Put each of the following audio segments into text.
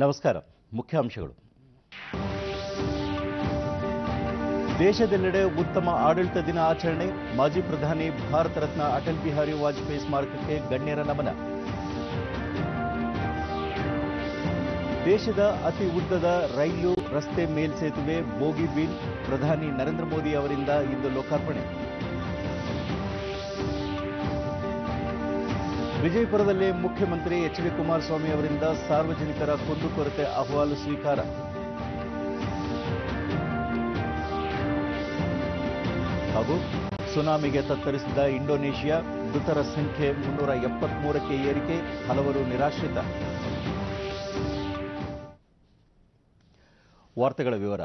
ನಮಸ್ಕಾರ. ಮುಖ್ಯಾಂಶಗಳು. ದೇಶದೆಲ್ಲೆಡೆ ಉತ್ತಮ ಆಡಳಿತ ದಿನ ಆಚರಣೆ. ಮಾಜಿ ಪ್ರಧಾನಿ ಭಾರತ ರತ್ನ ಅಟಲ್ ಬಿಹಾರಿ ವಾಜಪೇಯಿ ಸ್ಮಾರಕಕ್ಕೆ ಗಣ್ಯರ ನಮನ. ದೇಶದ ಅತಿ ಉದ್ದದ ರೈಲು ರಸ್ತೆ ಮೇಲ್ಸೇತುವೆ ಬೋಗಿಬೀಲ್ ಪ್ರಧಾನಿ ನರೇಂದ್ರ ಮೋದಿ ಅವರಿಂದ ಇಂದು ಲೋಕಾರ್ಪಣೆ. ವಿಜಯಪುರದಲ್ಲಿ ಮುಖ್ಯಮಂತ್ರಿ ಎಚ್.ಡಿ. ಕುಮಾರಸ್ವಾಮಿ ಅವರಿಂದ ಸಾರ್ವಜನಿಕರ ಕುಂದುಕೊರತೆ ಅಹವಾಲು ಸ್ವೀಕಾರ. ಹಾಗೂ ಸುನಾಮಿಗೆ ತತ್ತರಿಸಿದ ಇಂಡೋನೇಷಿಯಾ, ಮೃತರ ಸಂಖ್ಯೆ 373ಕ್ಕೆ ಏರಿಕೆ, ಹಲವರು ನಿರಾಶ್ರಿತ. ವಾರ್ತೆಗಳ ವಿವರ.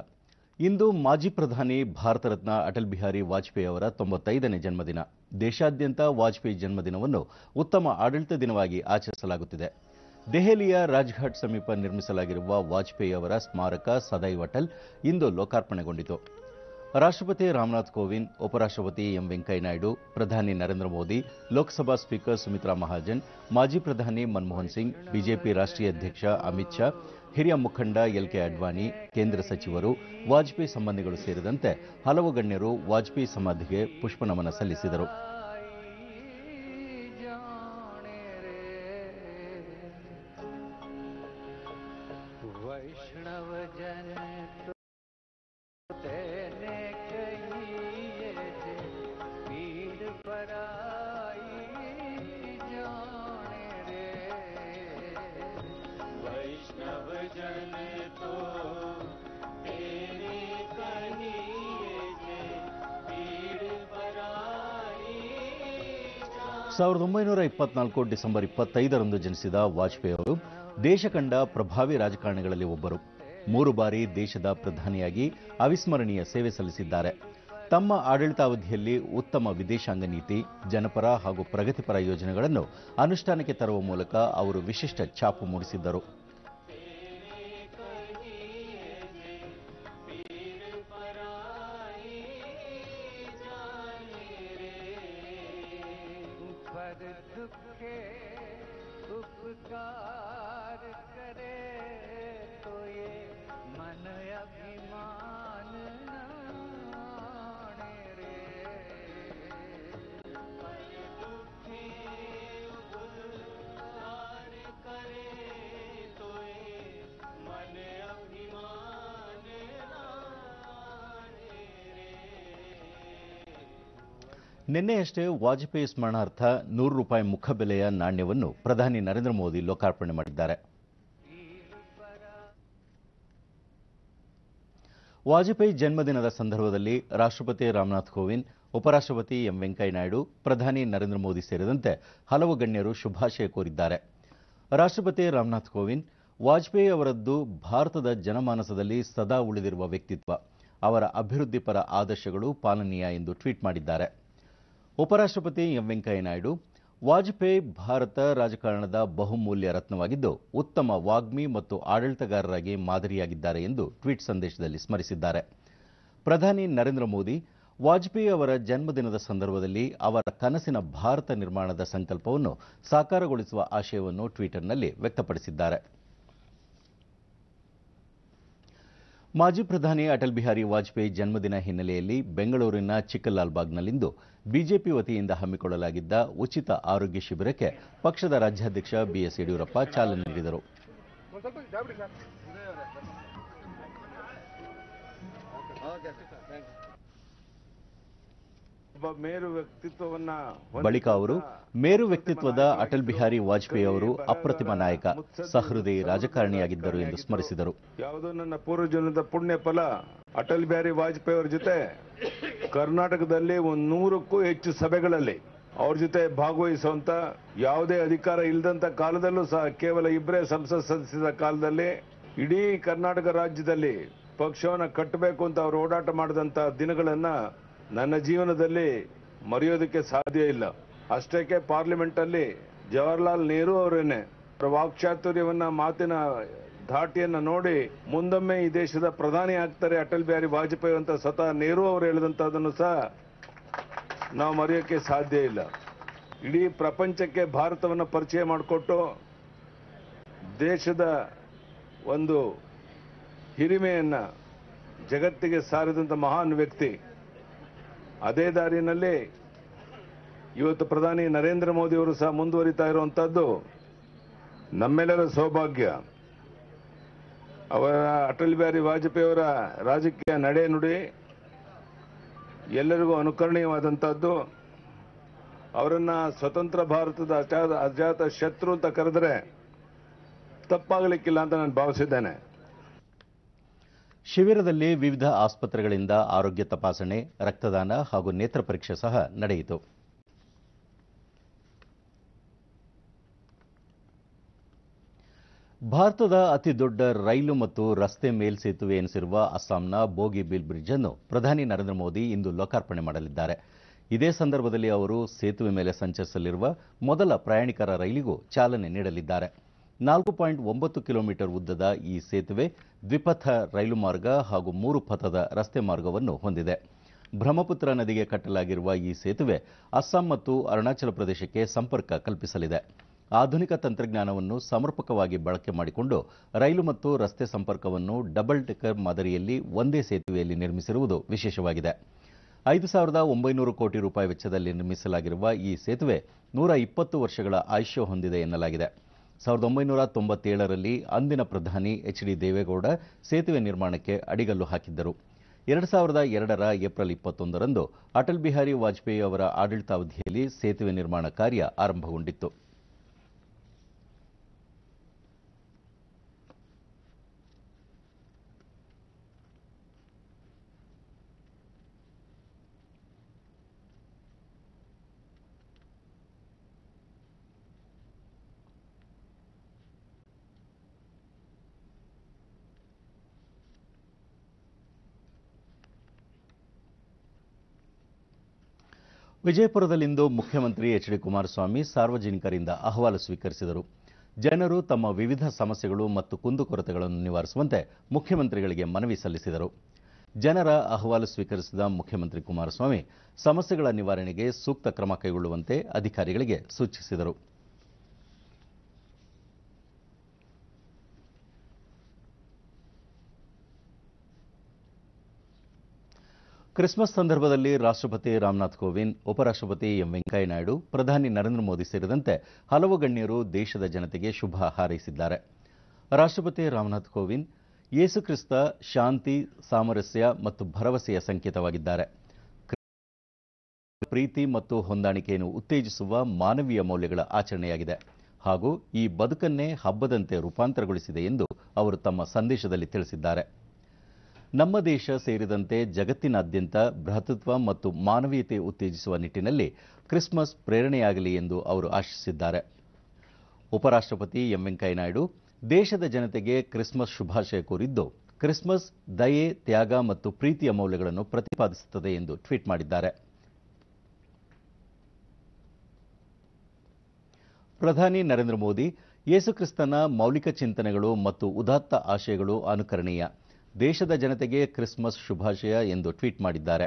ಇಂದು ಮಾಜಿ ಪ್ರಧಾನಿ ಭಾರತ ರತ್ನ ಅಟಲ್ ಬಿಹಾರಿ ವಾಜಪೇಯಿ ಅವರ 95ನೇ ಜನ್ಮದಿನ. ದೇಶಾದ್ಯಂತ ವಾಜಪೇಯಿ ಜನ್ಮದಿನವನ್ನು ಉತ್ತಮ ಆಡಳಿತ ದಿನವಾಗಿ ಆಚರಿಸಲಾಗುತ್ತಿದೆ. ದೆಹಲಿಯ ರಾಜ್ಘಾಟ್ ಸಮೀಪ ನಿರ್ಮಿಸಲಾಗಿರುವ ವಾಜಪೇಯಿ ಅವರ ಸ್ಮಾರಕ ಸದೈವ್ ಅಟಲ್ ಇಂದು ಲೋಕಾರ್ಪಣೆಗೊಂಡಿತು. ರಾಷ್ಟ್ರಪತಿ ರಾಮನಾಥ್ ಕೋವಿಂದ್, ಉಪರಾಷ್ಟ್ರಪತಿ ಎಂ ವೆಂಕಯ್ಯನಾಯ್ಡು, ಪ್ರಧಾನಿ ನರೇಂದ್ರ ಮೋದಿ, ಲೋಕಸಭಾ ಸ್ಪೀಕರ್ ಸುಮಿತ್ರಾ ಮಹಾಜನ್, ಮಾಜಿ ಪ್ರಧಾನಿ ಮನಮೋಹನ್ ಸಿಂಗ್, ಬಿಜೆಪಿ ರಾಷ್ಟ್ರೀಯ ಅಧ್ಯಕ್ಷ ಅಮಿತ್ ಶಾ, ಹಿರಿಯ ಮುಖಂಡ ಎಲ್.ಕೆ. ಅಡ್ವಾಣಿ, ಕೇಂದ್ರ ಸಚಿವರು, ವಾಜಪೇಯಿ ಸಂಬಂಧಿಗಳು ಸೇರಿದಂತೆ ಹಲವು ಗಣ್ಯರು ವಾಜಪೇಯಿ ಸಮಾಧಿಗೆ ಪುಷ್ಪನಮನ ಸಲ್ಲಿಸಿದರು. ಸಾವಿರದ 1924 ಡಿಸೆಂಬರ್ 25ರಂದು ಜನಿಸಿದ ವಾಜಪೇಯಿ ಅವರು ದೇಶ ಕಂಡ ಪ್ರಭಾವಿ ರಾಜಕಾರಣಿಗಳಲ್ಲಿ ಒಬ್ಬರು. 3 ಬಾರಿ ದೇಶದ ಪ್ರಧಾನಿಯಾಗಿ ಅವಿಸ್ಮರಣೀಯ ಸೇವೆ ಸಲ್ಲಿಸಿದ್ದಾರೆ. ತಮ್ಮ ಆಡಳಿತಾವಧಿಯಲ್ಲಿ ಉತ್ತಮ ವಿದೇಶಾಂಗ ನೀತಿ, ಜನಪರ ಹಾಗೂ ಪ್ರಗತಿಪರ ಯೋಜನೆಗಳನ್ನು ಅನುಷ್ಠಾನಕ್ಕೆ ತರುವ ಮೂಲಕ ಅವರು ವಿಶಿಷ್ಟ ಛಾಪು ಮೂಡಿಸಿದ್ದರು. ನಿನ್ನೆಯಷ್ಟೇ ವಾಜಪೇಯಿ ಸ್ಮರಣಾರ್ಥ ₹100 ಮುಖಬೆಲೆಯ ನಾಣ್ಯವನ್ನು ಪ್ರಧಾನಿ ನರೇಂದ್ರ ಮೋದಿ ಲೋಕಾರ್ಪಣೆ ಮಾಡಿದ್ದಾರೆ. ವಾಜಪೇಯಿ ಜನ್ಮದಿನದ ಸಂದರ್ಭದಲ್ಲಿ ರಾಷ್ಟ್ರಪತಿ ರಾಮನಾಥ್ ಕೋವಿಂದ್, ಉಪರಾಷ್ಟ್ರಪತಿ ಎಂ ವೆಂಕಯ್ಯನಾಯ್ಡು, ಪ್ರಧಾನಿ ನರೇಂದ್ರ ಮೋದಿ ಸೇರಿದಂತೆ ಹಲವು ಗಣ್ಯರು ಶುಭಾಶಯ ಕೋರಿದ್ದಾರೆ. ರಾಷ್ಟ್ರಪತಿ ರಾಮನಾಥ್ ಕೋವಿಂದ್, ವಾಜಪೇಯಿ ಅವರದ್ದು ಭಾರತದ ಜನಮಾನಸದಲ್ಲಿ ಸದಾ ಉಳಿದಿರುವ ವ್ಯಕ್ತಿತ್ವ, ಅವರ ಅಭಿವೃದ್ಧಿಪರ ಆದರ್ಶಗಳು ಪಾಲನೀಯ ಎಂದು ಟ್ವೀಟ್ ಮಾಡಿದ್ದಾರೆ. ಉಪರಾಷ್ಟ್ರಪತಿ ಎಂ ವೆಂಕಯ್ಯನಾಯ್ಡು, ವಾಜಪೇಯಿ ಭಾರತ ರಾಜಕಾರಣದ ಬಹುಮೂಲ್ಯ ರತ್ನವಾಗಿದ್ದು ಉತ್ತಮ ವಾಗ್ಮಿ ಮತ್ತು ಆಡಳಿತಗಾರರಾಗಿ ಮಾದರಿಯಾಗಿದ್ದಾರೆ ಎಂದು ಟ್ವೀಟ್ ಸಂದೇಶದಲ್ಲಿ ಸ್ಮರಿಸಿದ್ದಾರೆ. ಪ್ರಧಾನಿ ನರೇಂದ್ರ ಮೋದಿ, ವಾಜಪೇಯಿ ಅವರ ಜನ್ಮದಿನದ ಸಂದರ್ಭದಲ್ಲಿ ಅವರ ಕನಸಿನ ಭಾರತ ನಿರ್ಮಾಣದ ಸಂಕಲ್ಪವನ್ನು ಸಾಕಾರಗೊಳಿಸುವ ಆಶಯವನ್ನು ಟ್ವಿಟರ್ನಲ್ಲಿ ವ್ಯಕ್ತಪಡಿಸಿದ್ದಾರೆ. ಮಾಜಿ ಪ್ರಧಾನಿ ಅಟಲ್ ಬಿಹಾರಿ ವಾಜಪೇಯಿ ಜನ್ಮದಿನ ಹಿನ್ನೆಲೆಯಲ್ಲಿ ಬೆಂಗಳೂರಿನ ಚಿಕ್ಕಲಾಲ್ಬಾಗ್ನಲ್ಲಿಂದು ಬಿಜೆಪಿ ವತಿಯಿಂದ ಹಮ್ಮಿಕೊಳ್ಳಲಾಗಿದ್ದ ಉಚಿತ ಆರೋಗ್ಯ ಶಿಬಿರಕ್ಕೆ ಪಕ್ಷದ ರಾಜ್ಯಾಧ್ಯಕ್ಷ ಬಿಎಸ್ ಯಡಿಯೂರಪ್ಪ ಚಾಲನೆ ನೀಡಿದರು. ಬಳಿಕ ಅವರು, ಮೇರು ವ್ಯಕ್ತಿತ್ವದ ಅಟಲ್ ಬಿಹಾರಿ ವಾಜಪೇಯಿ ಅವರು ಅಪ್ರತಿಮ ನಾಯಕ, ಸಹೃದಯಿ ರಾಜಕಾರಣಿಯಾಗಿದ್ದರು ಎಂದು ಸ್ಮರಿಸಿದರು. ಯಾವುದೋ ನನ್ನ ಪೂರ್ವಜನ್ಮದ ಪುಣ್ಯ ಫಲ ಅಟಲ್ ಬಿಹಾರಿ ವಾಜಪೇಯಿ ಅವರ ಜೊತೆ ಕರ್ನಾಟಕದಲ್ಲಿ 100ಕ್ಕೂ ಹೆಚ್ಚು ಸಭೆಗಳಲ್ಲಿ ಅವ್ರ ಜೊತೆ ಭಾಗವಹಿಸುವಂತ, ಯಾವುದೇ ಅಧಿಕಾರ ಇಲ್ಲದಂತ ಕಾಲದಲ್ಲೂ ಸಹ ಕೇವಲ 2 ಸಂಸತ್ ಸದಸ್ಯರ ಕಾಲದಲ್ಲಿ ಇಡೀ ಕರ್ನಾಟಕ ರಾಜ್ಯದಲ್ಲಿ ಪಕ್ಷವನ್ನು ಕಟ್ಟಬೇಕು ಅಂತ ಅವರು ಓಡಾಟ ಮಾಡಿದಂತ ದಿನಗಳನ್ನ ನನ್ನ ಜೀವನದಲ್ಲಿ ಮರೆಯೋದಕ್ಕೆ ಸಾಧ್ಯ ಇಲ್ಲ. ಅಷ್ಟಕ್ಕೆ ಪಾರ್ಲಿಮೆಂಟ್ ಅಲ್ಲಿ ಜವಾಹರ್ಲಾಲ್ ನೆಹರು ಅವರೇನೆ ವಾಕ್ಚಾತುರ್ಯವನ್ನ, ಮಾತಿನ ಧಾಟಿಯನ್ನ ನೋಡಿ ಮುಂದೊಮ್ಮೆ ಈ ದೇಶದ ಪ್ರಧಾನಿ ಆಗ್ತಾರೆ ಅಟಲ್ ಬಿಹಾರಿ ವಾಜಪೇಯಿ ಅಂತ ಸ್ವತಃ ನೆಹರು ಅವರು ಹೇಳಿದಂತದನ್ನು ಸಹ ನಾವು ಮರೆಯೋಕೆ ಸಾಧ್ಯ ಇಲ್ಲ. ಇಡೀ ಪ್ರಪಂಚಕ್ಕೆ ಭಾರತವನ್ನು ಪರಿಚಯ ಮಾಡಿಕೊಟ್ಟು ದೇಶದ ಒಂದು ಹಿರಿಮೆಯನ್ನ ಜಗತ್ತಿಗೆ ಸಾರಿದಂಥ ಮಹಾನ್ ವ್ಯಕ್ತಿ. ಅದೇ ದಾರಿನಲ್ಲಿ ಇವತ್ತು ಪ್ರಧಾನಿ ನರೇಂದ್ರ ಮೋದಿ ಅವರು ಸಹ ಮುಂದುವರಿತಾ ಇರುವಂತದ್ದು ನಮ್ಮೆಲ್ಲರ ಸೌಭಾಗ್ಯ. ಅವರ ಅಟಲ್ ಬಿಹಾರಿ ವಾಜಪೇಯಿ ಅವರ ರಾಜಕೀಯ ನಡೆ ನುಡಿ ಎಲ್ಲರಿಗೂ ಅನುಕರಣೀಯವಾದಂತಹದ್ದು. ಅವರನ್ನ ಸ್ವತಂತ್ರ ಭಾರತದ ಅಜಾತ ಶತ್ರು ಅಂತ ಕರೆದರೆ ತಪ್ಪಾಗಲಿಕ್ಕಿಲ್ಲ ಅಂತ ನಾನು ಭಾವಿಸಿದ್ದೇನೆ. ಶಿಬಿರದಲ್ಲಿ ವಿವಿಧ ಆಸ್ಪತ್ರೆಗಳಿಂದ ಆರೋಗ್ಯ ತಪಾಸಣೆ, ರಕ್ತದಾನ ಹಾಗೂ ನೇತ್ರ ಪರೀಕ್ಷೆ ಸಹ ನಡೆಯಿತು. ಭಾರತದ ಅತಿದೊಡ್ಡ ರೈಲು ಮತ್ತು ರಸ್ತೆ ಮೇಲ್ಸೇತುವೆ ಎನಿಸಿರುವ ಅಸ್ಸಾಂನ ಬೋಗಿಬೀಲ್ ಬ್ರಿಡ್ಜ್ ಅನ್ನು ಪ್ರಧಾನಿ ನರೇಂದ್ರ ಮೋದಿ ಇಂದು ಲೋಕಾರ್ಪಣೆ ಮಾಡಲಿದ್ದಾರೆ. ಇದೇ ಸಂದರ್ಭದಲ್ಲಿ ಅವರು ಸೇತುವೆ ಮೇಲೆ ಸಂಚರಿಸಲಿರುವ ಮೊದಲ ಪ್ರಯಾಣಿಕರ ರೈಲಿಗೂ ಚಾಲನೆ ನೀಡಲಿದ್ದಾರೆ. 4.9 ಕಿಲೋಮೀಟರ್ ಉದ್ದದ ಈ ಸೇತುವೆ ದ್ವಿಪಥ ರೈಲು ಮಾರ್ಗ ಹಾಗೂ 3 ಪಥದ ರಸ್ತೆ ಮಾರ್ಗವನ್ನು ಹೊಂದಿದೆ. ಬ್ರಹ್ಮಪುತ್ರ ನದಿಗೆ ಕಟ್ಟಲಾಗಿರುವ ಈ ಸೇತುವೆ ಅಸ್ಸಾಂ ಮತ್ತು ಅರುಣಾಚಲ ಪ್ರದೇಶಕ್ಕೆ ಸಂಪರ್ಕ ಕಲ್ಪಿಸಲಿದೆ. ಆಧುನಿಕ ತಂತ್ರಜ್ಞಾನವನ್ನು ಸಮರ್ಪಕವಾಗಿ ಬಳಕೆ ಮಾಡಿಕೊಂಡು ರೈಲು ಮತ್ತು ರಸ್ತೆ ಸಂಪರ್ಕವನ್ನು ಡಬಲ್ ಡೆಕ್ಕರ್ ಮಾದರಿಯಲ್ಲಿ ಒಂದೇ ಸೇತುವೆಯಲ್ಲಿ ನಿರ್ಮಿಸಿರುವುದು ವಿಶೇಷವಾಗಿದೆ. 5,900 ಕೋಟಿ ರೂಪಾಯಿ ವೆಚ್ಚದಲ್ಲಿ ನಿರ್ಮಿಸಲಾಗಿರುವ ಈ ಸೇತುವೆ 120 ವರ್ಷಗಳ ಆಯುಷ್ಯ ಹೊಂದಿದೆ ಎನ್ನಲಾಗಿದೆ. 1997ರಲ್ಲಿ ಅಂದಿನ ಪ್ರಧಾನಿ ಎಚ್.ಡಿ. ದೇವೇಗೌಡ ಸೇತುವೆ ನಿರ್ಮಾಣಕ್ಕೆ ಅಡಿಗಲ್ಲು ಹಾಕಿದ್ದರು. 2002ರ ಏಪ್ರಿಲ್ 21ರಂದು ಅಟಲ್ ಬಿಹಾರಿ ವಾಜಪೇಯಿ ಅವರ ಆಡಳಿತಾವಧಿಯಲ್ಲಿ ಸೇತುವೆ ನಿರ್ಮಾಣ ಕಾರ್ಯ ಆರಂಭಗೊಂಡಿತ್ತು. ವಿಜಯಪುರದಲ್ಲಿಂದು ಮುಖ್ಯಮಂತ್ರಿ ಎಚ್.ಡಿ. ಕುಮಾರಸ್ವಾಮಿ ಸಾರ್ವಜನಿಕರಿಂದ ಅಹವಾಲು ಸ್ವೀಕರಿಸಿದರು. ಜನರು ತಮ್ಮ ವಿವಿಧ ಸಮಸ್ಯೆಗಳು ಮತ್ತು ಕುಂದುಕೊರತೆಗಳನ್ನು ನಿವಾರಿಸುವಂತೆ ಮುಖ್ಯಮಂತ್ರಿಗಳಿಗೆ ಮನವಿ ಸಲ್ಲಿಸಿದರು. ಜನರ ಅಹವಾಲು ಸ್ವೀಕರಿಸಿದ ಮುಖ್ಯಮಂತ್ರಿ ಕುಮಾರಸ್ವಾಮಿ ಸಮಸ್ಯೆಗಳ ನಿವಾರಣೆಗೆ ಸೂಕ್ತ ಕ್ರಮ ಕೈಗೊಳ್ಳುವಂತೆ ಅಧಿಕಾರಿಗಳಿಗೆ ಸೂಚಿಸಿದರು. ಕ್ರಿಸ್ಮಸ್ ಸಂದರ್ಭದಲ್ಲಿ ರಾಷ್ಟ್ರಪತಿ ರಾಮನಾಥ್ ಕೋವಿಂದ್, ಉಪರಾಷ್ಟ್ರಪತಿ ಎಂ ವೆಂಕಯ್ಯ ನಾಯ್ಡು, ಪ್ರಧಾನಿ ನರೇಂದ್ರ ಮೋದಿ ಸೇರಿದಂತೆ ಹಲವು ಗಣ್ಯರು ದೇಶದ ಜನತೆಗೆ ಶುಭ ಹಾರೈಸಿದ್ದಾರೆ. ರಾಷ್ಟ್ರಪತಿ ರಾಮನಾಥ್ ಕೋವಿಂದ್ ಯೇಸು ಕ್ರಿಸ್ತ ಶಾಂತಿ, ಸಾಮರಸ್ಯ ಮತ್ತು ಭರವಸೆಯ ಸಂಕೇತವಾಗಿದ್ದಾರೆ. ಪ್ರೀತಿ ಮತ್ತು ಹೊಂದಾಣಿಕೆಯನ್ನು ಉತ್ತೇಜಿಸುವ ಮಾನವೀಯ ಮೌಲ್ಯಗಳ ಆಚರಣೆಯಾಗಿದೆ ಹಾಗೂ ಈ ಬದುಕನ್ನೇ ಹಬ್ಬದಂತೆ ರೂಪಾಂತರಗೊಳಿಸಿದೆ ಎಂದು ಅವರು ತಮ್ಮ ಸಂದೇಶದಲ್ಲಿ ತಿಳಿಸಿದ್ದಾರೆ. ನಮ್ಮ ದೇಶ ಸೇರಿದಂತೆ ಜಗತ್ತಿನಾದ್ಯಂತ ಭ್ರಾತೃತ್ವ ಮತ್ತು ಮಾನವೀಯತೆ ಉತ್ತೇಜಿಸುವ ನಿಟ್ಟಿನಲ್ಲಿ ಕ್ರಿಸ್ಮಸ್ ಪ್ರೇರಣೆಯಾಗಲಿ ಎಂದು ಅವರು ಆಶಿಸಿದ್ದಾರೆ. ಉಪರಾಷ್ಟ್ರಪತಿ ಎಂ ವೆಂಕಯ್ಯ ನಾಯ್ಡು ದೇಶದ ಜನತೆಗೆ ಕ್ರಿಸ್ಮಸ್ ಶುಭಾಶಯ ಕೋರಿದ್ದು, ಕ್ರಿಸ್ಮಸ್ ದಯೆ, ತ್ಯಾಗ ಮತ್ತು ಪ್ರೀತಿಯ ಮೌಲ್ಯಗಳನ್ನು ಪ್ರತಿಪಾದಿಸುತ್ತದೆ ಎಂದು ಟ್ವೀಟ್ ಮಾಡಿದ್ದಾರೆ. ಪ್ರಧಾನಿ ನರೇಂದ್ರ ಮೋದಿ ಯೇಸುಕ್ರಿಸ್ತನ ಮೌಲಿಕ ಚಿಂತನೆಗಳು ಮತ್ತು ಉದಾತ್ತ ಆಶಯಗಳು ಅನುಕರಣೀಯ. ದೇಶದ ಜನತೆಗೆ ಕ್ರಿಸ್ಮಸ್ ಶುಭಾಶಯ ಎಂದು ಟ್ವೀಟ್ ಮಾಡಿದ್ದಾರೆ.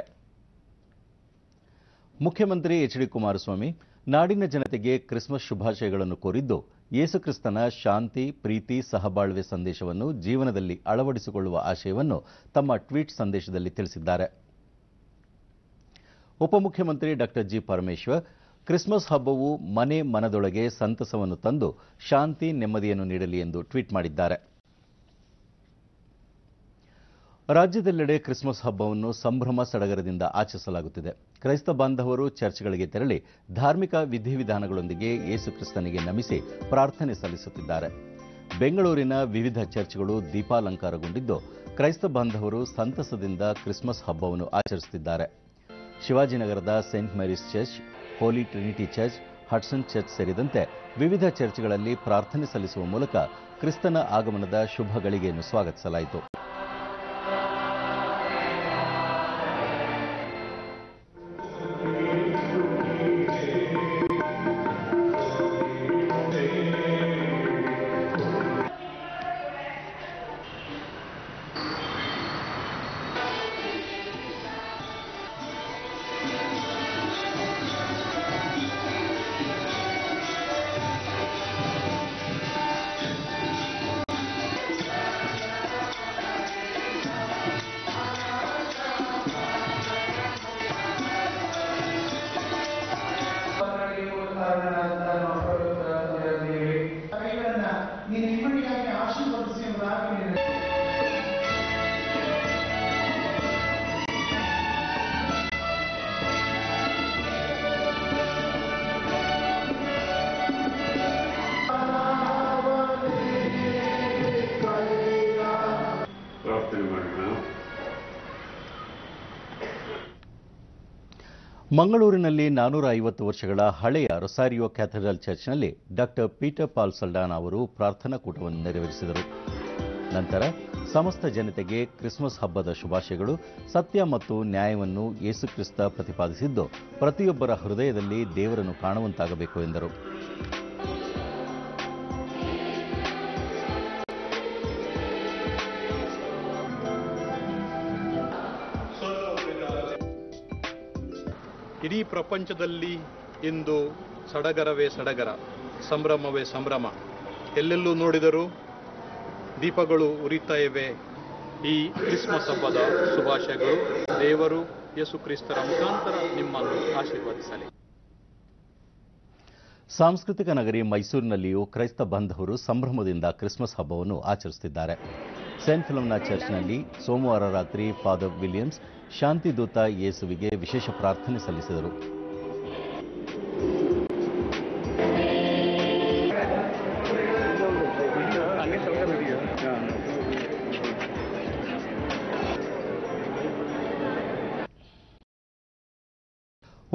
ಮುಖ್ಯಮಂತ್ರಿ ಎಚ್.ಡಿ. ಕುಮಾರಸ್ವಾಮಿ ನಾಡಿನ ಜನತೆಗೆ ಕ್ರಿಸ್ಮಸ್ ಶುಭಾಶಯಗಳನ್ನು ಕೋರಿದ್ದು, ಯೇಸುಕ್ರಿಸ್ತನ ಶಾಂತಿ, ಪ್ರೀತಿ, ಸಹಬಾಳ್ವೆ ಸಂದೇಶವನ್ನು ಜೀವನದಲ್ಲಿ ಅಳವಡಿಸಿಕೊಳ್ಳುವ ಆಶಯವನ್ನು ತಮ್ಮ ಟ್ವೀಟ್ ಸಂದೇಶದಲ್ಲಿ ತಿಳಿಸಿದ್ದಾರೆ. ಉಪಮುಖ್ಯಮಂತ್ರಿ ಡಾ. ಜಿ. ಪರಮೇಶ್ವರ್ ಕ್ರಿಸ್ಮಸ್ ಹಬ್ಬವು ಮನೆ ಮನದೊಳಗೆ ಸಂತಸವನ್ನು ತಂದು ಶಾಂತಿ, ನೆಮ್ಮದಿಯನ್ನು ನೀಡಲಿ ಎಂದು ಟ್ವೀಟ್ ಮಾಡಿದ್ದಾರೆ. ರಾಜ್ಯದೆಲ್ಲೆಡೆ ಕ್ರಿಸ್ಮಸ್ ಹಬ್ಬವನ್ನು ಸಂಭ್ರಮ ಸಡಗರದಿಂದ ಆಚರಿಸಲಾಗುತ್ತಿದೆ. ಕ್ರೈಸ್ತ ಬಾಂಧವರು ಚರ್ಚ್ಗಳಿಗೆ ತೆರಳಿ ಧಾರ್ಮಿಕ ವಿಧಿವಿಧಾನಗಳೊಂದಿಗೆ ಯೇಸು ಕ್ರಿಸ್ತನಿಗೆ ನಮಿಸಿ ಪ್ರಾರ್ಥನೆ ಸಲ್ಲಿಸುತ್ತಿದ್ದಾರೆ. ಬೆಂಗಳೂರಿನ ವಿವಿಧ ಚರ್ಚ್ಗಳು ದೀಪಾಲಂಕಾರಗೊಂಡಿದ್ದು, ಕ್ರೈಸ್ತ ಬಾಂಧವರು ಸಂತಸದಿಂದ ಕ್ರಿಸ್ಮಸ್ ಹಬ್ಬವನ್ನು ಆಚರಿಸುತ್ತಿದ್ದಾರೆ. ಶಿವಾಜಿನಗರದ ಸೇಂಟ್ ಮೇರೀಸ್ ಚರ್ಚ್, ಹೋಲಿ ಟ್ರಿನಿಟಿ ಚರ್ಚ್, ಹಡ್ಸನ್ ಚರ್ಚ್ ಸೇರಿದಂತೆ ವಿವಿಧ ಚರ್ಚ್ಗಳಲ್ಲಿ ಪ್ರಾರ್ಥನೆ ಸಲ್ಲಿಸುವ ಮೂಲಕ ಕ್ರಿಸ್ತನ ಆಗಮನದ ಶುಭ ಗಳಿಗೆಯನ್ನು ಸ್ವಾಗತಿಸಲಾಯಿತು. ಮಂಗಳೂರಿನಲ್ಲಿ 450 ವರ್ಷಗಳ ಹಳೆಯ ರೊಸಾರಿಯೋ ಕ್ಯಾಥೆಡ್ರಲ್ ಚರ್ಚ್ನಲ್ಲಿ ಡಾಕ್ಟರ್ ಪೀಟರ್ ಪಾಲ್ ಸಲ್ಡಾನಾ ಅವರು ಪ್ರಾರ್ಥನಾ ಕೂಟವನ್ನು ನೆರವೇರಿಸಿದರು. ನಂತರ ಸಮಸ್ತ ಜನತೆಗೆ ಕ್ರಿಸ್ಮಸ್ ಹಬ್ಬದ ಶುಭಾಶಯಗಳು. ಸತ್ಯ ಮತ್ತು ನ್ಯಾಯವನ್ನು ಯೇಸುಕ್ರಿಸ್ತ ಪ್ರತಿಪಾದಿಸಿದ್ದು ಪ್ರತಿಯೊಬ್ಬರ ಹೃದಯದಲ್ಲಿ ದೇವರನ್ನು ಕಾಣುವಂತಾಗಬೇಕು ಎಂದರು. ಇಡೀ ಪ್ರಪಂಚದಲ್ಲಿ ಇಂದು ಸಡಗರವೇ ಸಡಗರ, ಸಂಭ್ರಮವೇ ಸಂಭ್ರಮ. ಎಲ್ಲೆಲ್ಲೂ ನೋಡಿದರೂ ದೀಪಗಳು ಉರಿತಾ ಇವೆ. ಈ ಕ್ರಿಸ್ಮಸ್ ಹಬ್ಬದ ಶುಭಾಶಯಗಳು. ದೇವರು ಯೇಸು ಕ್ರಿಸ್ತರ ಮುಖಾಂತರ ನಿಮ್ಮನ್ನು ಆಶೀರ್ವದಿಸಲಿ. ಸಾಂಸ್ಕೃತಿಕ ನಗರಿ ಮೈಸೂರಿನಲ್ಲಿಯೂ ಕ್ರೈಸ್ತ ಬಾಂಧವರು ಸಂಭ್ರಮದಿಂದ ಕ್ರಿಸ್ಮಸ್ ಹಬ್ಬವನ್ನು ಆಚರಿಸುತ್ತಿದ್ದಾರೆ. ಸೇಂಟ್ ಫಿಲೋಮಿನಾ ಚರ್ಚ್ನಲ್ಲಿ ಸೋಮವಾರ ರಾತ್ರಿ ಫಾದರ್ ವಿಲಿಯಮ್ಸ್ ಶಾಂತಿದೂತ ಯೇಸುವಿಗೆ ವಿಶೇಷ ಪ್ರಾರ್ಥನೆ ಸಲ್ಲಿಸಿದರು.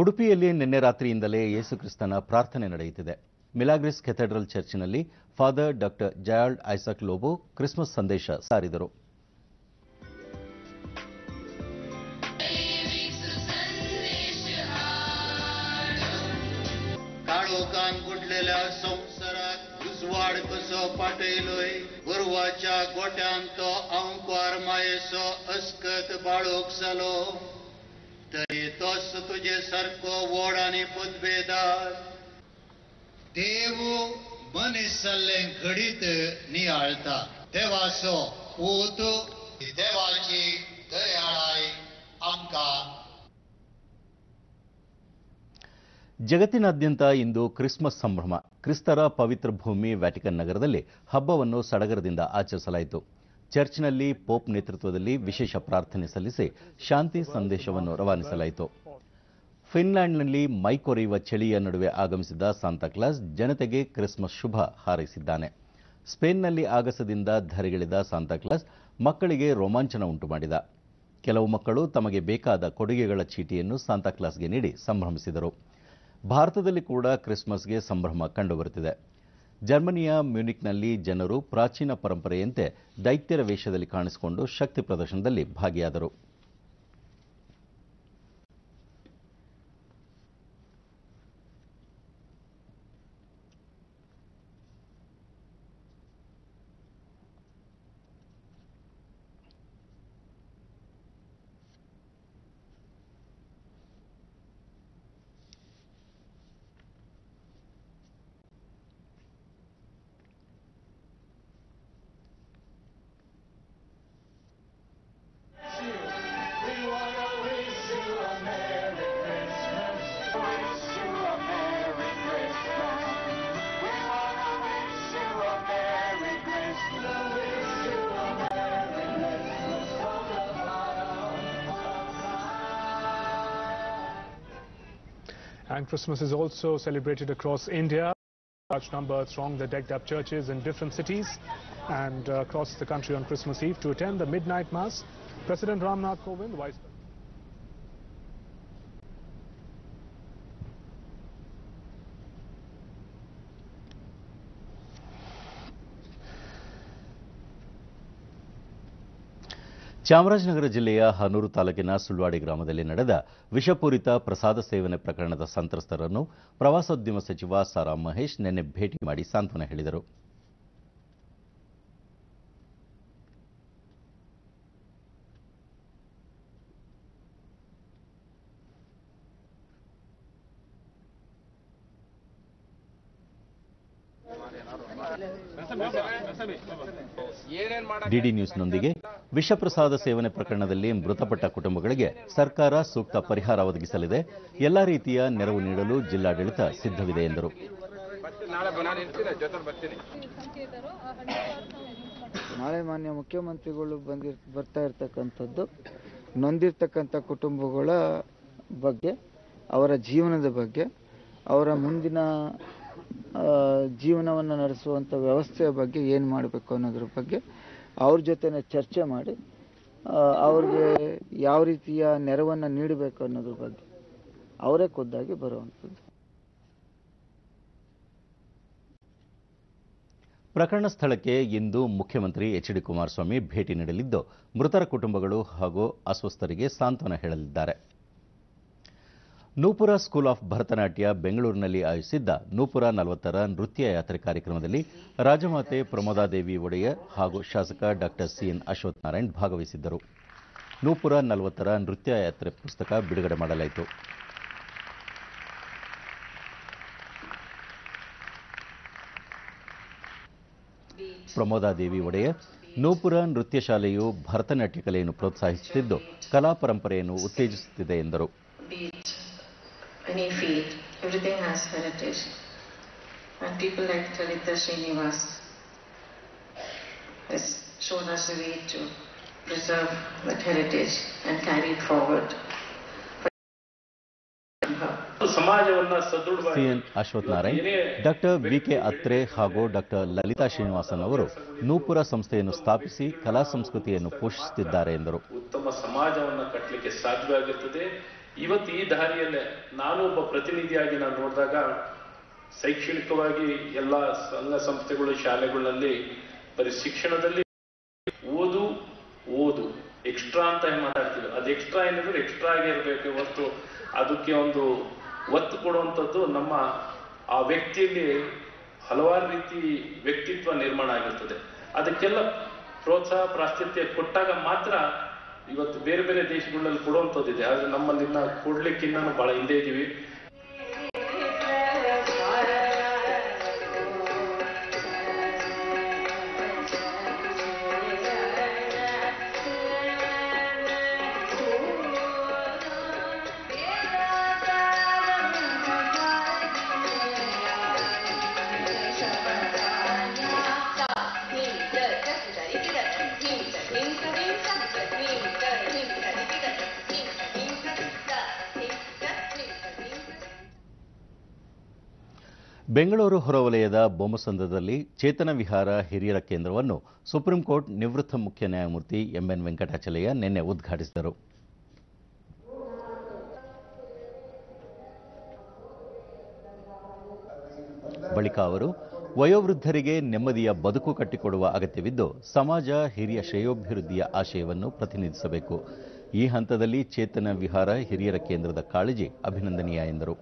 ಉಡುಪಿಯಲ್ಲಿ ನಿನ್ನೆ ರಾತ್ರಿಯಿಂದಲೇ ಯೇಸುಕ್ರಿಸ್ತನ ಪ್ರಾರ್ಥನೆ ನಡೆಯುತ್ತಿದೆ. ಮಿಲಾಗ್ರಿಸ್ ಕೆಥೆಡ್ರಲ್ ಚರ್ಚ್ನಲ್ಲಿ father doctor Gerald Isaac Lobo Christmas ಸಂದೇಶ ಸಾರಿದರು. काळोखान बुडलेल्या संवसारात उजवाड कसो पाटयलोय, गोरवाच्या गोट्यान तो अंकार मायेचो अस्कत बाळोक जालो, तरी तोच तुजे सारको व्हड आनी पदवेदार. देव मनीस जाल्ले घडीत नियाळता, देवाचो पूत, देवाची दयाळाय आमकां. ಜಗತ್ತಿನಾದ್ಯಂತ ಇಂದು ಕ್ರಿಸ್ಮಸ್ ಸಂಭ್ರಮ. ಕ್ರಿಸ್ತರ ಪವಿತ್ರ ಭೂಮಿ ವ್ಯಾಟಿಕನ್ ನಗರದಲ್ಲಿ ಹಬ್ಬವನ್ನು ಸಡಗರದಿಂದ ಆಚರಿಸಲಾಯಿತು. ಚರ್ಚ್ನಲ್ಲಿ ಪೋಪ್ ನೇತೃತ್ವದಲ್ಲಿ ವಿಶೇಷ ಪ್ರಾರ್ಥನೆ ಸಲ್ಲಿಸಿ ಶಾಂತಿ ಸಂದೇಶವನ್ನು ರವಾನಿಸಲಾಯಿತು. ಫಿನ್ಲ್ಯಾಂಡ್ನಲ್ಲಿ ಮೈ ಕೊರೆಯುವ ಚಳಿಯ ನಡುವೆ ಆಗಮಿಸಿದ ಸಾಂತಾಕ್ಲಾಸ್ ಜನತೆಗೆ ಕ್ರಿಸ್ಮಸ್ ಶುಭ ಹಾರೈಸಿದ್ದಾನೆ. ಸ್ಪೇನ್ನಲ್ಲಿ ಆಗಸದಿಂದ ಧರೆಗಿಳಿದ ಸಾಂತಾಕ್ಲಾಸ್ ಮಕ್ಕಳಿಗೆ ರೋಮಾಂಚನ ಉಂಟು ಮಾಡಿದ. ಕೆಲವು ಮಕ್ಕಳು ತಮಗೆ ಬೇಕಾದ ಕೊಡುಗೆಗಳ ಚೀಟಿಯನ್ನು ಸಾಂತಾಕ್ಲಾಸ್ಗೆ ನೀಡಿ ಸಂಭ್ರಮಿಸಿದರು. ಭಾರತದಲ್ಲಿ ಕೂಡ ಕ್ರಿಸ್ಮಸ್ಗೆ ಸಂಭ್ರಮ ಕಂಡುಬರುತ್ತಿದೆ. ಜರ್ಮನಿಯ ಮ್ಯೂನಿಕ್ನಲ್ಲಿ ಜನರು ಪ್ರಾಚೀನ ಪರಂಪರೆಯಂತೆ ದೈತ್ಯರ ವೇಷದಲ್ಲಿ ಕಾಣಿಸಿಕೊಂಡು ಶಕ್ತಿ ಪ್ರದರ್ಶನದಲ್ಲಿ ಭಾಗಿಯಾದರು. And Christmas is also celebrated across India. Large number throng the decked up churches in different cities and across the country on Christmas Eve to attend the midnight mass. President Ramnath Kovind, Vice Chamarajanagar ಜಿಲ್ಲೆಯ ಹನೂರು ತಾಲೂಕಿನ ಸುಳ್ವಾಡಿ ಗ್ರಾಮದಲ್ಲಿ ನಡೆದ ವಿಷಪೂರಿತ ಪ್ರಸಾದ ಸೇವನೆ ಪ್ರಕರಣದ ಸಂತ್ರಸ್ತರನ್ನು ಪ್ರವಾಸೋದ್ಯಮ ಸಚಿವ ಸಾರಾ ಮಹೇಶ್ ನಿನ್ನೆ ಭೇಟಿ ಮಾಡಿ ಸಾಂತ್ವನ ಹೇಳಿದರು. ಡಿಡಿ ನ್ಯೂಸ್ನೊಂದಿಗೆ ವಿಷಪ್ರಸಾದ ಸೇವನೆ ಪ್ರಕರಣದಲ್ಲಿ ಮೃತಪಟ್ಟ ಕುಟುಂಬಗಳಿಗೆ ಸರ್ಕಾರ ಸೂಕ್ತ ಪರಿಹಾರ ಒದಗಿಸಲಿದೆ. ಎಲ್ಲ ರೀತಿಯ ನೆರವು ನೀಡಲು ಜಿಲ್ಲಾಡಳಿತ ಸಿದ್ಧವಿದೆ ಎಂದರು. ನಾಳೆ ಮಾನ್ಯ ಮುಖ್ಯಮಂತ್ರಿಗಳು ಬರ್ತಾ ಇರ್ತಕ್ಕಂಥದ್ದು ನೊಂದಿರ್ತಕ್ಕಂಥ ಕುಟುಂಬಗಳ ಬಗ್ಗೆ, ಅವರ ಜೀವನದ ಬಗ್ಗೆ, ಅವರ ಮುಂದಿನ ಜೀವನವನ್ನು ನಡೆಸುವಂಥ ವ್ಯವಸ್ಥೆಯ ಬಗ್ಗೆ ಏನು ಮಾಡಬೇಕು ಅನ್ನೋದ್ರ ಬಗ್ಗೆ ಅವ್ರ ಜೊತೆನೇ ಚರ್ಚೆ ಮಾಡಿ ಅವ್ರಿಗೆ ಯಾವ ರೀತಿಯ ನೆರವನ್ನು ನೀಡಬೇಕು ಅನ್ನೋದ್ರ ಬಗ್ಗೆ ಅವರೇ ಖುದ್ದಾಗಿ ಬರುವಂಥದ್ದು. ಪ್ರಕರಣ ಸ್ಥಳಕ್ಕೆ ಇಂದು ಮುಖ್ಯಮಂತ್ರಿ ಎಚ್.ಡಿ. ಕುಮಾರಸ್ವಾಮಿ ಭೇಟಿ ನೀಡಲಿದ್ದು ಮೃತರ ಕುಟುಂಬಗಳು ಹಾಗೂ ಅಸ್ವಸ್ಥರಿಗೆ ಸಾಂತ್ವನ ಹೇಳಲಿದ್ದಾರೆ. ನೂಪುರ ಸ್ಕೂಲ್ ಆಫ್ ಭರತನಾಟ್ಯ ಬೆಂಗಳೂರಿನಲ್ಲಿ ಆಯೋಜಿಸಿದ್ದ ನೂಪುರ 40ರ ನೃತ್ಯ ಯಾತ್ರೆ ಕಾರ್ಯಕ್ರಮದಲ್ಲಿ ರಾಜಮಾತೆ ಪ್ರಮೋದಾದೇವಿ ಒಡೆಯರ್ ಹಾಗೂ ಶಾಸಕ ಡಾಕ್ಟರ್ ಸಿ.ಎನ್. ಅಶ್ವತ್ಥನಾರಾಯಣ್ ಭಾಗವಹಿಸಿದ್ದರು. ನೂಪುರ 40ರ ನೃತ್ಯ ಯಾತ್ರೆ ಪುಸ್ತಕ ಬಿಡುಗಡೆ ಮಾಡಲಾಯಿತು. ಪ್ರಮೋದಾದೇವಿ ಒಡೆಯರ್, ನೂಪುರ ನೃತ್ಯ ಶಾಲೆಯು ಭರತನಾಟ್ಯ ಕಲೆಯನ್ನು ಪ್ರೋತ್ಸಾಹಿಸುತ್ತಿದ್ದು ಕಲಾ ಪರಂಪರೆಯನ್ನು ಉತ್ತೇಜಿಸುತ್ತಿದೆ ಎಂದರು. Any field, everything has heritage, and people like Lalitha Srinivas has shown us the way to preserve that heritage and carry it forward. CN Ashwathnarayan, doctor VK. Atre ಹಾಗೂ ಡಾಕ್ಟರ್ ಲಲಿತಾ ಶ್ರೀನಿವಾಸನ್ ಅವರು ನೂಪುರ ಸಂಸ್ಥೆಯನ್ನು ಸ್ಥಾಪಿಸಿ ಕಲಾ ಸಂಸ್ಕೃತಿಯನ್ನು ಪೋಷಿಸುತ್ತಿದ್ದಾರೆ ಎಂದರು. ಉತ್ತಮ ಸಮಾಜವನ್ನು ಕಟ್ಟಲಿಕ್ಕೆ ಸಾಧ್ಯವಾಗಿರುತ್ತದೆ. ಇವತ್ತು ಈ ದಾರಿಯಲ್ಲೇ ನಾನು ಒಬ್ಬ ಪ್ರತಿನಿಧಿಯಾಗಿ ನಾನು ನೋಡಿದಾಗ ಶೈಕ್ಷಣಿಕವಾಗಿ ಎಲ್ಲ ಸಂಘ ಸಂಸ್ಥೆಗಳು ಶಾಲೆಗಳಲ್ಲಿ ಬರೀ ಶಿಕ್ಷಣದಲ್ಲಿ ಓದು ಎಕ್ಸ್ಟ್ರಾ ಅಂತ ಮಾತಾಡ್ತೀವಿ. ಅದು ಎಕ್ಸ್ಟ್ರಾ ಏನಿದ್ರೆ ಎಕ್ಸ್ಟ್ರಾ ಆಗಿ ಇರಬೇಕು ಹೊರತು ಅದಕ್ಕೆ ಒಂದು ಒತ್ತು ಕೊಡುವಂಥದ್ದು ನಮ್ಮ ಆ ವ್ಯಕ್ತಿಯಲ್ಲಿ ಹಲವಾರು ರೀತಿ ವ್ಯಕ್ತಿತ್ವ ನಿರ್ಮಾಣ ಆಗಿರ್ತದೆ. ಅದಕ್ಕೆಲ್ಲ ಪ್ರೋತ್ಸಾಹ ಪ್ರಾಶಸ್ತ್ಯ ಕೊಟ್ಟಾಗ ಮಾತ್ರ ಇವತ್ತು ಬೇರೆ ಬೇರೆ ದೇಶಗಳಲ್ಲಿ ಕೊಡುವಂಥದ್ದಿದೆ. ಆದರೆ ನಮ್ಮಲ್ಲಿ ಇನ್ನ ಕೊಡ್ಲಿಕ್ಕಿನ್ನೂ ಬಹಳ ಹಿಂದೆ ಇದ್ದೀವಿ. ಬೆಂಗಳೂರು ಹೊರವಲಯದ ಬೊಮ್ಮಸಂದ್ರದಲ್ಲಿ ಚೇತನ ವಿಹಾರ ಹಿರಿಯರ ಕೇಂದ್ರವನ್ನು ಸುಪ್ರೀಂ ಕೋರ್ಟ್ ನಿವೃತ್ತ ಮುಖ್ಯ ನ್ಯಾಯಮೂರ್ತಿ ಎಂಎನ್ ವೆಂಕಟಾಚಲಯ್ಯ ನಿನ್ನೆ ಉದ್ಘಾಟಿಸಿದರು. ಬಳಿಕ ಅವರು ವಯೋವೃದ್ಧರಿಗೆ ನೆಮ್ಮದಿಯ ಬದುಕು ಕಟ್ಟಿಕೊಡುವ ಅಗತ್ಯವಿದ್ದು ಸಮಾಜ ಹಿರಿಯ ಶ್ರೇಯೋಭಿವೃದ್ಧಿಯ ಆಶಯವನ್ನು ಪ್ರತಿನಿಧಿಸಬೇಕು. ಈ ಹಂತದಲ್ಲಿ ಚೇತನ ವಿಹಾರ ಹಿರಿಯರ ಕೇಂದ್ರದ ಕಾಳಜಿ ಅಭಿನಂದನೀಯ ಎಂದರು.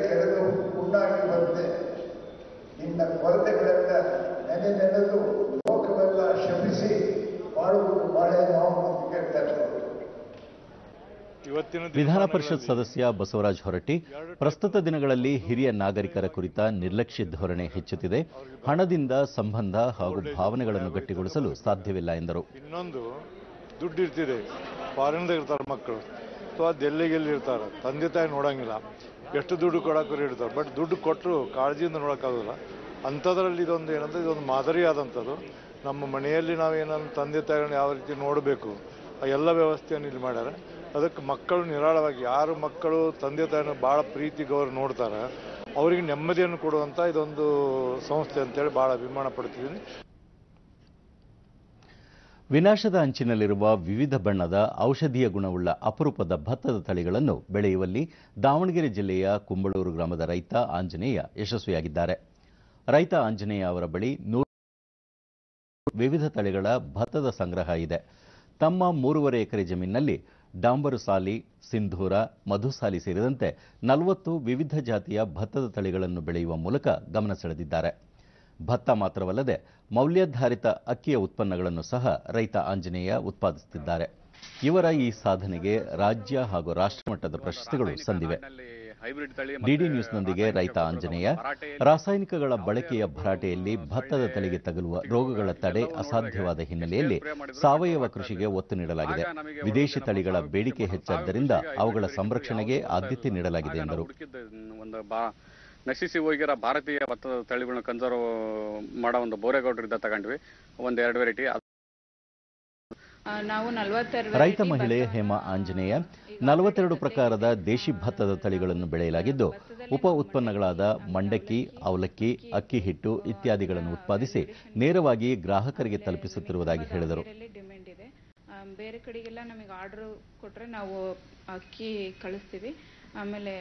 ಕೆರೆದು ಹುಣ್ಣಾಗಿ ಬಂದೆ ನಿನ್ನ ಕೊರತೆಗಳೆಲ್ಲ ನೆನೆದು ಲೋಕವೆಲ್ಲ ಶಪಿಸಿ ಮಾಡುವುದು ಬಾಳೆ ನಾವು ಕೇಳ್ತಾರೆ. ವಿಧಾನ ಪರಿಷತ್ ಸದಸ್ಯ ಬಸವರಾಜ ಹೊರಟ್ಟಿ, ಪ್ರಸ್ತುತ ದಿನಗಳಲ್ಲಿ ಹಿರಿಯ ನಾಗರಿಕರ ಕುರಿತ ನಿರ್ಲಕ್ಷ್ಯ ಧೋರಣೆ ಹೆಚ್ಚುತ್ತಿದೆ. ಹಣದಿಂದ ಸಂಬಂಧ ಹಾಗೂ ಭಾವನೆಗಳನ್ನು ಗಟ್ಟಿಗೊಳಿಸಲು ಸಾಧ್ಯವಿಲ್ಲ ಎಂದರು. ಇನ್ನೊಂದು ದುಡ್ಡು ಇರ್ತಿದೆ, ಫಾರಿನ್ದಾಗ ಇರ್ತಾರೆ ಮಕ್ಕಳು, ಅಥವಾ ಡೆಲ್ಲಿಗೆಲ್ಲಿ ಇರ್ತಾರೆ, ತಂದೆ ತಾಯಿ ನೋಡಂಗಿಲ್ಲ, ಎಷ್ಟು ದುಡ್ಡು ಕೊಡೋಕೆ ಇರ್ತಾರೆ, ಬಟ್ ದುಡ್ಡು ಕೊಟ್ಟರು ಕಾಳಜಿಯಿಂದ ನೋಡೋಕ್ಕಾಗೋಲ್ಲ. ಅಂಥದ್ರಲ್ಲಿ ಇದೊಂದು ಏನಂದ್ರೆ ಇದೊಂದು ಮಾದರಿ ಆದಂಥದ್ದು. ನಮ್ಮ ಮನೆಯಲ್ಲಿ ನಾವೇನಂತ ತಂದೆ ತಾಯಿಗಳನ್ನ ಯಾವ ರೀತಿ ನೋಡಬೇಕು ಆ ಎಲ್ಲ ವ್ಯವಸ್ಥೆಯನ್ನು ಇಲ್ಲಿ ಮಾಡ್ಯಾರ. ಅದಕ್ಕೆ ಮಕ್ಕಳು ನಿರಾಳವಾಗಿ ಯಾರು ಮಕ್ಕಳು ತಂದೆ ತಾಯಿನ ಭಾಳ ಪ್ರೀತಿ ಗೌರವ ನೋಡ್ತಾರೆ ಅವರಿಗೆ ನೆಮ್ಮದಿಯನ್ನು ಕೊಡುವಂಥ ಇದೊಂದು ಸಂಸ್ಥೆ ಅಂತೇಳಿ ಭಾಳ ಅಭಿಮಾನ ಪಡ್ತಿದ್ದೀನಿ. ವಿನಾಶದ ಅಂಚಿನಲ್ಲಿರುವ ವಿವಿಧ ಬಣ್ಣದ ಔಷಧೀಯ ಗುಣವುಳ್ಳ ಅಪರೂಪದ ಭತ್ತದ ತಳಿಗಳನ್ನು ಬೆಳೆಯುವಲ್ಲಿ ದಾವಣಗೆರೆ ಜಿಲ್ಲೆಯ ಕುಂಬಳೂರು ಗ್ರಾಮದ ರೈತ ಆಂಜನೇಯ ಯಶಸ್ವಿಯಾಗಿದ್ದಾರೆ. ರೈತ ಆಂಜನೇಯ ಅವರ ಬಳಿ 100 ವಿವಿಧ ತಳಿಗಳ ಭತ್ತದ ಸಂಗ್ರಹ ಇದೆ. ತಮ್ಮ 3.5 ಎಕರೆ ಜಮೀನಿನಲ್ಲಿ ಡಾಂಬರು ಸಾಲಿ, ಸಿಂಧೂರ, ಮಧುಸಾಲಿ ಸೇರಿದಂತೆ 40 ವಿವಿಧ ಜಾತಿಯ ಭತ್ತದ ತಳಿಗಳನ್ನು ಬೆಳೆಯುವ ಮೂಲಕ ಗಮನ ಸೆಳೆದಿದ್ದಾರೆ. ಭತ್ತ ಮಾತ್ರವಲ್ಲದೆ ಮೌಲ್ಯಾಧಾರಿತ ಅಕ್ಕಿಯ ಉತ್ಪನ್ನಗಳನ್ನು ಸಹ ರೈತ ಆಂಜನೇಯ ಉತ್ಪಾದಿಸುತ್ತಿದ್ದಾರೆ. ಇವರ ಈ ಸಾಧನೆಗೆ ರಾಜ್ಯ ಹಾಗೂ ರಾಷ್ಟ್ರಮಟ್ಟದ ಪ್ರಶಸ್ತಿಗಳು ಸಂದಿವೆ. ಡಿಡಿ ನ್ಯೂಸ್ನೊಂದಿಗೆ ರೈತ ಆಂಜನೇಯ, ರಾಸಾಯನಿಕಗಳ ಬಳಕೆಯ ಭರಾಟೆಯಲ್ಲಿ ಭತ್ತದ ತಳಿಗೆ ತಗುಲುವ ರೋಗಗಳ ತಡೆ ಅಸಾಧ್ಯವಾದ ಹಿನ್ನೆಲೆಯಲ್ಲಿ ಸಾವಯವ ಕೃಷಿಗೆ ಒತ್ತು ನೀಡಲಾಗಿದೆ. ವಿದೇಶಿ ತಳಿಗಳ ಬೇಡಿಕೆ ಹೆಚ್ಚಾದ್ದರಿಂದ ಅವುಗಳ ಸಂರಕ್ಷಣೆಗೆ ಆದ್ಯತೆ ನೀಡಲಾಗಿದೆ ಎಂದರು. ನಶಿಸಿ ಹೋಗಿರೋ ಭಾರತೀಯ ಭತ್ತದ ತಳಿಗಳನ್ನ ಕನ್ಸರ್ವ್ ಮಾಡೋ ಒಂದು ಬೋರೇಗೌಡರಿಂದ ತಗೊಂಡ್ವಿ, 1-2 ವೆರೈಟಿ. ನಾವು 42 ರೈತ ಮಹಿಳೆ ಹೇಮಾ ಆಂಜನೇಯ 42 ಪ್ರಕಾರದ ದೇಶಿ ಭತ್ತದ ತಳಿಗಳನ್ನು ಬೆಳೆಯಲಾಗಿದ್ದು ಉಪ ಉತ್ಪನ್ನಗಳಾದ ಮಂಡಕ್ಕಿ, ಅವಲಕ್ಕಿ, ಅಕ್ಕಿ ಹಿಟ್ಟು ಇತ್ಯಾದಿಗಳನ್ನು ಉತ್ಪಾದಿಸಿ ನೇರವಾಗಿ ಗ್ರಾಹಕರಿಗೆ ತಲುಪಿಸುತ್ತಿರುವುದಾಗಿ ಹೇಳಿದರು. ಡಿಮ್ಯಾಂಡ್ ಇದೆ. ಬೇರೆ ಕಡೆಗೆಲ್ಲ ನಮಗೆ ಆರ್ಡರ್ ಕೊಟ್ಟರೆ ನಾವು ಅಕ್ಕಿ ಕಳಿಸ್ತೀವಿ. ಆಮೇಲೆ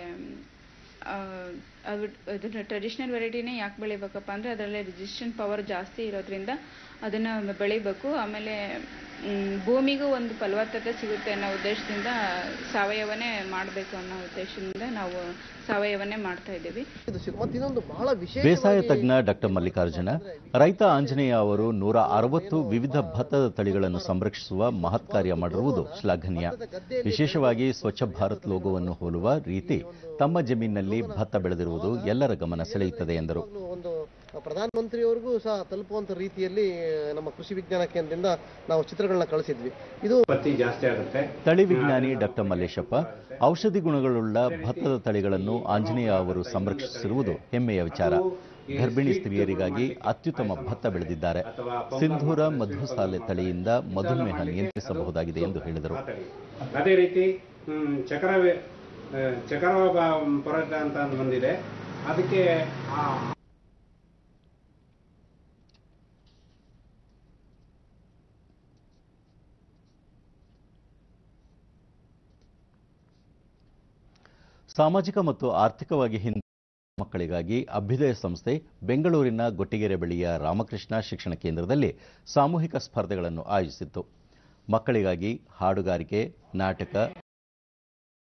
ಅದನ್ನ ಟ್ರೆಡಿಷನಲ್ ವೆರೈಟಿನೇ ಯಾಕೆ ಬೆಳಿಬೇಕಪ್ಪ ಅಂದರೆ ಅದರಲ್ಲಿ ರೆಸಿಸ್ಟೆಂಟ್ ಪವರ್ ಜಾಸ್ತಿ ಇರೋದ್ರಿಂದ ಅದನ್ನು ಬೆಳಿಬೇಕು. ಆಮೇಲೆ ಭೂಮಿಗೂ ಒಂದು ಫಲವತ್ತತೆ ಸಿಗುತ್ತೆ ಅನ್ನೋ ಉದ್ದೇಶದಿಂದ ಸಾವಯವನೇ ಮಾಡಬೇಕು ಅನ್ನೋ ಉದ್ದೇಶದಿಂದ ನಾವು ಸಾವಯವನ್ನೇ ಮಾಡ್ತಾ ಇದ್ದೀವಿ. ಬೇಸಾಯ ತಜ್ಞ ಡಾಕ್ಟರ್ ಮಲ್ಲಿಕಾರ್ಜುನ, ರೈತ ಆಂಜನೇಯ ಅವರು 160 ವಿವಿಧ ಭತ್ತದ ತಳಿಗಳನ್ನು ಸಂರಕ್ಷಿಸುವ ಮಹತ್ ಕಾರ್ಯ ಮಾಡಿರುವುದು ಶ್ಲಾಘನೀಯ. ವಿಶೇಷವಾಗಿ ಸ್ವಚ್ಛ ಭಾರತ್ ಲೋಗೋವನ್ನು ಹೋಲುವ ರೀತಿ ತಮ್ಮ ಜಮೀನಿನಲ್ಲಿ ಭತ್ತ ಬೆಳೆದಿರುವುದು ಎಲ್ಲರ ಗಮನ ಸೆಳೆಯುತ್ತದೆ ಎಂದರು. ಪ್ರಧಾನಮಂತ್ರಿಯವರಿಗೂ ಸಹ ತಲುಪುವಂತ ರೀತಿಯಲ್ಲಿ ನಮ್ಮ ಕೃಷಿ ವಿಜ್ಞಾನ ಕೇಂದ್ರದಿಂದ ನಾವು ಚಿತ್ರಗಳನ್ನ ಕಳಿಸಿದ್ವಿ. ಇದು ಪತ್ತಿ ಜಾಸ್ತಿ ಆಗುತ್ತೆ. ತಳಿ ವಿಜ್ಞಾನಿ ಡಾಕ್ಟರ್ ಮಲ್ಲೇಶಪ್ಪ, ಔಷಧಿ ಗುಣಗಳುಳ್ಳ ಭತ್ತದ ತಳಿಗಳನ್ನು ಆಂಜನೇಯ ಅವರು ಸಂರಕ್ಷಿಸಿರುವುದು ಹೆಮ್ಮೆಯ ವಿಚಾರ. ಗರ್ಭಿಣಿ ಸ್ತ್ರೀಯರಿಗಾಗಿ ಅತ್ಯುತ್ತಮ ಭತ್ತ ಬೆಳೆದಿದ್ದಾರೆ. ಸಿಂಧೂರ ಮಧುಸಾಲೆ ತಳಿಯಿಂದ ಮಧುಮೇಹ ನಿಯಂತ್ರಿಸಬಹುದಾಗಿದೆ ಎಂದು ಹೇಳಿದರು. ಅದೇ ರೀತಿ ಚಕ್ರ ಪರೋಟ ಅಂತ ಬಂದಿದೆ. ಅದಕ್ಕೆ ಸಾಮಾಜಿಕ ಮತ್ತು ಆರ್ಥಿಕವಾಗಿ ಹಿಂದುಳಿದ ಮಕ್ಕಳಿಗಾಗಿ ಅಭ್ಯುದಯ ಸಂಸ್ಥೆ ಬೆಂಗಳೂರಿನ ಗೊಟ್ಟಿಗೆರೆ ಬಳಿಯ ರಾಮಕೃಷ್ಣ ಶಿಕ್ಷಣ ಕೇಂದ್ರದಲ್ಲಿ ಸಾಮೂಹಿಕ ಸ್ಪರ್ಧೆಗಳನ್ನು ಆಯೋಜಿಸಿತ್ತು. ಮಕ್ಕಳಿಗಾಗಿ ಹಾಡುಗಾರಿಕೆ, ನಾಟಕ,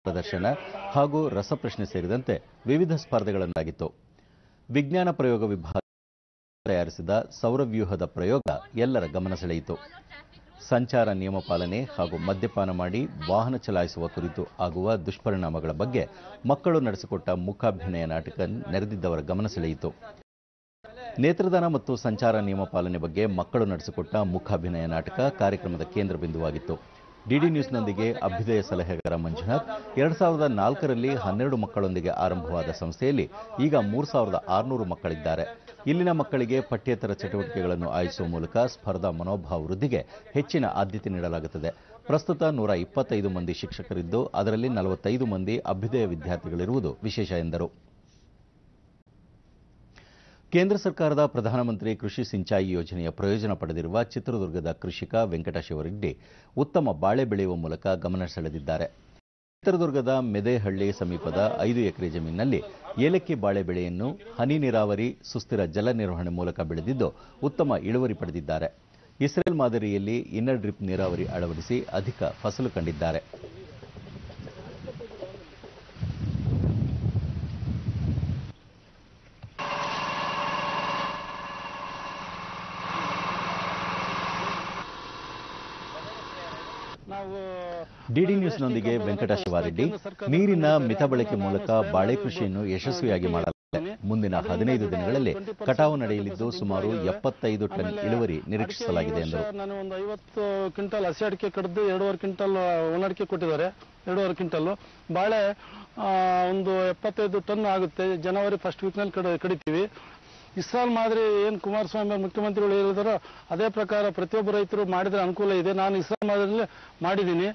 ಪ್ರದರ್ಶನ ಹಾಗೂ ರಸಪ್ರಶ್ನೆ ಸೇರಿದಂತೆ ವಿವಿಧ ಸ್ಪರ್ಧೆಗಳನ್ನಾಗಿತ್ತು. ವಿಜ್ಞಾನ ಪ್ರಯೋಗ ವಿಭಾಗ ತಯಾರಿಸಿದ ಸೌರವ್ಯೂಹದ ಪ್ರಯೋಗ ಎಲ್ಲರ ಗಮನ ಸೆಳೆಯಿತು. ಸಂಚಾರ ನಿಯಮ ಪಾಲನೆ ಹಾಗೂ ಮದ್ಯಪಾನ ಮಾಡಿ ವಾಹನ ಚಲಾಯಿಸುವ ಕುರಿತು ಆಗುವ ದುಷ್ಪರಿಣಾಮಗಳ ಬಗ್ಗೆ ಮಕ್ಕಳು ನಡೆಸಿಕೊಟ್ಟ ಮೂಕಾಭಿನಯ ನಾಟಕ ನೆರೆದಿದ್ದವರ ಗಮನ ಸೆಳೆಯಿತು. ನೇತ್ರದಾನ ಮತ್ತು ಸಂಚಾರ ನಿಯಮ ಪಾಲನೆ ಬಗ್ಗೆ ಮಕ್ಕಳು ನಡೆಸಿಕೊಟ್ಟ ಮೂಕಾಭಿನಯ ನಾಟಕ ಕಾರ್ಯಕ್ರಮದ ಕೇಂದ್ರ ಬಿಂದುವಾಗಿತ್ತು. ಡಿಡಿ ನ್ಯೂಸ್ನೊಂದಿಗೆ ಅಭ್ಯುದಯ ಸಲಹೆಗಾರ ಮಂಜುನಾಥ್, 2004ರಲ್ಲಿ 12 ಮಕ್ಕಳೊಂದಿಗೆ ಆರಂಭವಾದ ಸಂಸ್ಥೆಯಲ್ಲಿ ಈಗ 3600 ಮಕ್ಕಳಿದ್ದಾರೆ. ಇಲ್ಲಿನ ಮಕ್ಕಳಿಗೆ ಪಠ್ಯೇತರ ಚಟುವಟಿಕೆಗಳನ್ನು ಆಯೋಜಿಸುವ ಮೂಲಕ ಸ್ಪರ್ಧಾ ಮನೋಭಾವ ವೃದ್ಧಿಗೆ ಹೆಚ್ಚಿನ ಆದ್ಯತೆ ನೀಡಲಾಗುತ್ತದೆ. ಪ್ರಸ್ತುತ 125 ಮಂದಿ ಶಿಕ್ಷಕರಿದ್ದು ಅದರಲ್ಲಿ 45 ಮಂದಿ ಅಭ್ಯುದಯ ವಿದ್ಯಾರ್ಥಿಗಳಿರುವುದು ವಿಶೇಷ ಎಂದರು. ಕೇಂದ್ರ ಸರ್ಕಾರದ ಪ್ರಧಾನಮಂತ್ರಿ ಕೃಷಿ ಸಿಂಚಾಯಿ ಯೋಜನೆಯ ಪ್ರಯೋಜನ ಪಡೆದಿರುವ ಚಿತ್ರದುರ್ಗದ ಕೃಷಿಕ ವೆಂಕಟ ಶಿವರೆಡ್ಡಿ ಉತ್ತಮ ಬಾಳೆ ಬೆಳೆಯುವ ಮೂಲಕ ಗಮನ ಸೆಳೆದಿದ್ದಾರೆ. ಚಿತ್ರದುರ್ಗದ ಮೆದೇಹಳ್ಳಿ ಸಮೀಪದ 5 ಎಕರೆ ಜಮೀನಿನಲ್ಲಿ ಏಲಕ್ಕಿ ಬಾಳೆ ಬೆಳೆಯನ್ನು ಹನಿ ನೀರಾವರಿ, ಸುಸ್ಥಿರ ಜಲ ನಿರ್ವಹಣೆ ಮೂಲಕ ಬೆಳೆದಿದ್ದು ಉತ್ತಮ ಇಳುವರಿ ಪಡೆದಿದ್ದಾರೆ. ಇಸ್ರೇಲ್ ಮಾದರಿಯಲ್ಲಿ ಇನ್ನರ್ ಡ್ರಿಪ್ ನೀರಾವರಿ ಅಳವಡಿಸಿ ಅಧಿಕ ಫಸಲು ಕಂಡಿದ್ದಾರೆ. ಡಿಡಿ ನ್ಯೂಸ್ನೊಂದಿಗೆ ವೆಂಕಟ ಶಿವಾರೆಡ್ಡಿ, ನೀರಿನ ಮಿತ ಬಳಕೆ ಮೂಲಕ ಬಾಳೆ ಕೃಷಿಯನ್ನು ಯಶಸ್ವಿಯಾಗಿ ಮಾಡಲಾಗಿದೆ. ಮುಂದಿನ 15 ದಿನಗಳಲ್ಲಿ ಕಟಾವು ನಡೆಯಲಿದ್ದು ಸುಮಾರು 75 ಟನ್ ಇಳುವರಿ ನಿರೀಕ್ಷಿಸಲಾಗಿದೆ ಎಂದರು. ನಾನು ಒಂದು 50 ಕ್ವಿಂಟಲ್ ಹಸಿ ಅಡಿಕೆ ಕಡಿದು 2.5 ಕ್ವಿಂಟಲ್ ಒಣ ಅಡಿಕೆ ಕೊಟ್ಟಿದ್ದಾರೆ. 2.5 ಕ್ವಿಂಟಲ್ ಬಾಳೆ ಒಂದು 75 ಟನ್ ಆಗುತ್ತೆ. ಜನವರಿ ಫಸ್ಟ್ ವೀಕ್ನಲ್ಲಿ ಕಡಿತೀವಿ. ಇಸ್ರಾಲ್ ಮಾದರಿ ಏನು ಕುಮಾರಸ್ವಾಮಿ ಮುಖ್ಯಮಂತ್ರಿಗಳು ಹೇಳಿದಾರೋ ಅದೇ ಪ್ರಕಾರ ಪ್ರತಿಯೊಬ್ಬ ರೈತರು ಮಾಡಿದ್ರೆ ಅನುಕೂಲ ಇದೆ. ನಾನು ಇಸ್ರಾಲ್ ಮಾದರಿಯಲ್ಲಿ ಮಾಡಿದ್ದೀನಿ.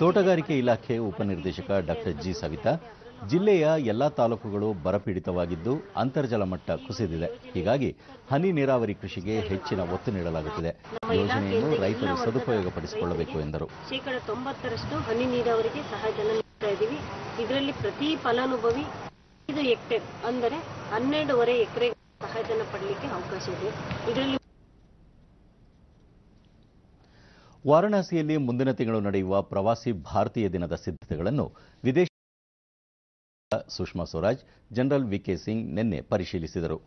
ತೋಟಗಾರಿಕೆ ಇಲಾಖೆ ಉಪನಿರ್ದೇಶಕ ಡಾಕ್ಟರ್ ಜಿ ಸವಿತಾ, ಜಿಲ್ಲೆಯ ಎಲ್ಲಾ ತಾಲೂಕುಗಳು ಬರಪೀಡಿತವಾಗಿದ್ದು ಅಂತರ್ಜಲ ಮಟ್ಟ ಕುಸಿದಿದೆ. ಹೀಗಾಗಿ ಹನಿ ನೀರಾವರಿ ಕೃಷಿಗೆ ಹೆಚ್ಚಿನ ಒತ್ತು ನೀಡಲಾಗುತ್ತಿದೆ. ಯೋಜನೆಯನ್ನು ರೈತರು ಸದುಪಯೋಗಪಡಿಸಿಕೊಳ್ಳಬೇಕು ಎಂದರು. 90% ಹನಿ ನೀರಾವರಿಗೆ ಸಹಾಯಧನ ನೀಡ್ತಾ ಇದ್ದೀವಿ. ಇದರಲ್ಲಿ ಪ್ರತಿ ಫಲಾನುಭವಿ 5 ಹೆಕ್ಟೇರ್ ಅಂದರೆ 12.5 ಎಕರೆ ಸಹಾಯಧನ ಪಡೆಯಲಿಕ್ಕೆ ಅವಕಾಶ ಇದೆ. ಇದರಲ್ಲಿ ವಾರಣಾಸಿಯಲ್ಲಿ ಮುಂದಿನ ತಿಂಗಳು ನಡೆಯುವ ಪ್ರವಾಸಿ ಭಾರತೀಯ ದಿನದ ಸಿದ್ಧತೆಗಳನ್ನು ವಿದೇಶ ಸುಷ್ಮಾ ಸ್ವರಾಜ್, ಜನರಲ್ ವಿಕೆ ಸಿಂಗ್ ನಿನ್ನೆ ಪರಿಶೀಲಿಸಿದರು.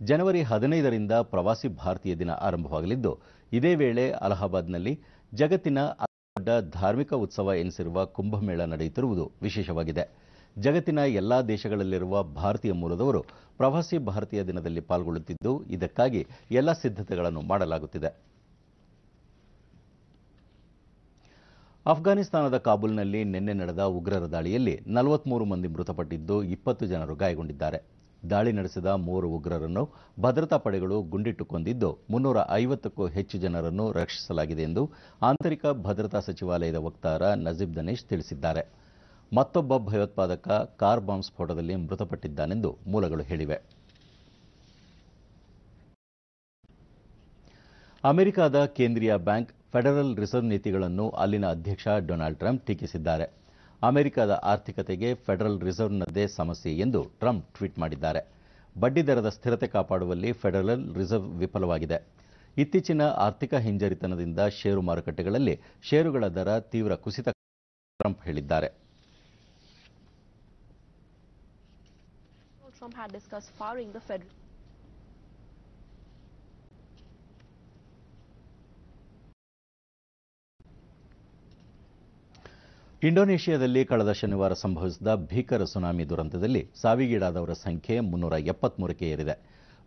ಜನವರಿ 15ರಿಂದ ಪ್ರವಾಸಿ ಭಾರತೀಯ ದಿನ ಆರಂಭವಾಗಲಿದ್ದು ಇದೇ ವೇಳೆ ಅಲಹಾಬಾದ್ನಲ್ಲಿ ಜಗತ್ತಿನ ಅತಿದೊಡ್ಡ ಧಾರ್ಮಿಕ ಉತ್ಸವ ಎನಿಸಿರುವ ಕುಂಭಮೇಳ ನಡೆಯುತ್ತಿರುವುದು ವಿಶೇಷವಾಗಿದೆ. ಜಗತ್ತಿನ ಎಲ್ಲಾ ದೇಶಗಳಲ್ಲಿರುವ ಭಾರತೀಯ ಮೂಲದವರು ಪ್ರವಾಸಿ ಭಾರತೀಯ ದಿನದಲ್ಲಿ ಪಾಲ್ಗೊಳ್ಳುತ್ತಿದ್ದು ಇದಕ್ಕಾಗಿ ಎಲ್ಲ ಸಿದ್ಧತೆಗಳನ್ನು ಮಾಡಲಾಗುತ್ತಿದೆ. ಅಫ್ಘಾನಿಸ್ತಾನದ ಕಾಬೂಲ್ನಲ್ಲಿ ನಿನ್ನೆ ನಡೆದ ಉಗ್ರರ ದಾಳಿಯಲ್ಲಿ 43 ಮಂದಿ ಮೃತಪಟ್ಟಿದ್ದು 20 ಜನರು ಗಾಯಗೊಂಡಿದ್ದಾರೆ. ದಾಳಿ ನಡೆಸಿದ 3 ಉಗ್ರರನ್ನು ಭದ್ರತಾ ಪಡೆಗಳು ಗುಂಡಿಟ್ಟು ಕೊಂದಿದ್ದು 350ಕ್ಕೂ ಹೆಚ್ಚು ಜನರನ್ನು ರಕ್ಷಿಸಲಾಗಿದೆ ಎಂದು ಆಂತರಿಕ ಭದ್ರತಾ ಸಚಿವಾಲಯದ ವಕ್ತಾರ ನಜೀಬ್ ದನೇಶ್ ತಿಳಿಸಿದ್ದಾರೆ. ಮತ್ತೊಬ್ಬ ಭಯೋತ್ಪಾದಕ ಕಾರ್ ಬಾಂಬ್ ಸ್ಫೋಟದಲ್ಲಿ ಮೃತಪಟ್ಟಿದ್ದಾನೆಂದು ಮೂಲಗಳು ಹೇಳಿವೆ. ಅಮೆರಿಕದ ಕೇಂದ್ರೀಯ ಬ್ಯಾಂಕ್ ಫೆಡರಲ್ ರಿಸರ್ವ್ ನೀತಿಗಳನ್ನು ಅಲ್ಲಿನ ಅಧ್ಯಕ್ಷ ಡೊನಾಲ್ಡ್ ಟ್ರಂಪ್ ಟೀಕಿಸಿದ್ದಾರೆ. ಅಮೆರಿಕದ ಆರ್ಥಿಕತೆಗೆ ಫೆಡರಲ್ ರಿಸರ್ವ್ನದ್ದೇ ಸಮಸ್ಯೆ ಎಂದು ಟ್ರಂಪ್ ಟ್ವೀಟ್ ಮಾಡಿದ್ದಾರೆ. ಬಡ್ಡಿದರದ ಸ್ಥಿರತೆ ಕಾಪಾಡುವಲ್ಲಿ ಫೆಡರಲ್ ರಿಸರ್ವ್ ವಿಫಲವಾಗಿದೆ. ಇತ್ತೀಚಿನ ಆರ್ಥಿಕ ಹಿಂಜರಿತನದಿಂದ ಷೇರು ಮಾರುಕಟ್ಟೆಗಳಲ್ಲಿ ಷೇರುಗಳ ದರ ತೀವ್ರ ಕುಸಿತ ಟ್ರಂಪ್ ಹೇಳಿದ್ದಾರೆ. Trump had discussed firing the federal ಇಂಡೋನೇಷಿಯಾದಲ್ಲಿ ಕಳೆದ ಶನಿವಾರ ಸಂಭವಿಸಿದ ಭೀಕರ ಸುನಾಮಿ ದುರಂತದಲ್ಲಿ ಸಾವಿಗೀಡಾದವರ ಸಂಖ್ಯೆ 373ಕ್ಕೆ ಏರಿದೆ.